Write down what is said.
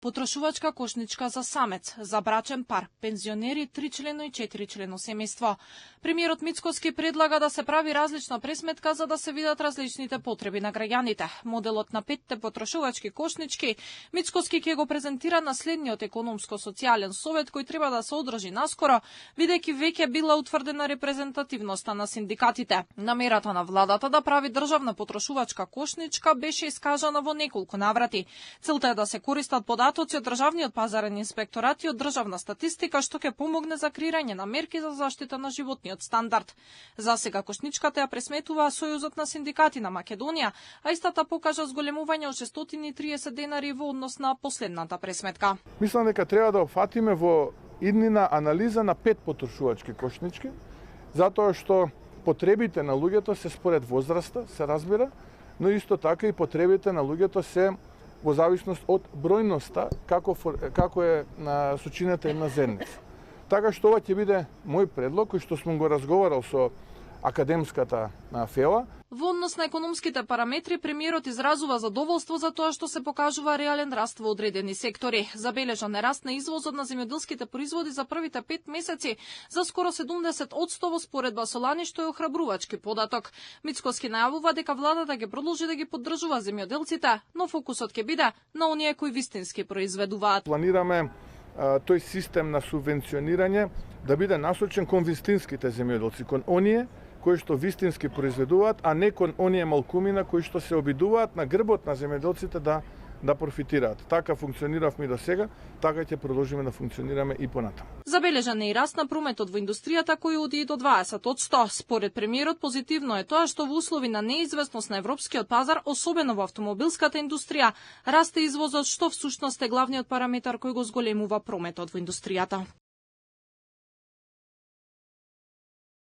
Потрошувачка кошничка за самец, за брачен пар, пензионери, 3-члено и 4-члено семејство. Премиерот Мицкоски предлага да се прави различна пресметка за да се видат различните потреби на граѓаните. Моделот на 5 потрошувачки кошнички Мицкоски ќе го презентира на следниот економско-социјален совет кој треба да се одржи наскоро, бидејќи веќе била утврдена репрезентативноста на синдикатите. Намерата на владата да прави државна потрошувачка кошничка беше искажана во неколку наврати. Целта е да се користат податоци од државниот пазарен инспекторат и од државна статистика, што ќе помогне за креирање на мерки за заштита на животниот стандард. За сега кошничката ја пресметува Сојузот на синдикати на Македонија, а истата покажа зголемување од 630 денари во однос на последната пресметка. Мислам дека треба да опфатиме во иднина анализа на 5 потрошувачки кошнички, затоа што потребите на луѓето се според возраста, се разбира, но исто така и потребите на луѓето се во зависност од бројноста како е на сочината им на зерница. Така што ова ќе биде мој предлог кој што сум го разговарал со академската ФЕО. Во однос на економските параметри, премиерот изразува задоволство за тоа што се покажува реален раст во одредени сектори. Забележан е раст на извозот на земјоделските производи за првите 5 месеци за скоро 70% во споредба со лани, што е охрабрувачки податок. Мицкоски најавува дека владата ќе продолжи да ги поддржува земјоделците, но фокусот ќе биде на оние кои вистински произведуваат. Планираме тој систем на субвенционирање да биде насочен кон вистинските земјоделци, кон оние кои што вистински произведуваат, а не кон оние малкумина кои што се обидуваат на грбот на земјоделците да профитираат. Така функциониравме и до сега, така ќе продолжиме да функционираме и понатаму. Забележан е и раст на прометот во индустријата кој оди и до 20%. Според премиерот позитивно е тоа што во услови на неизвестност на европскиот пазар, особено во автомобилската индустрија, расте извозот што всушност е главниот параметар кој го зголемува прометот во индустријата.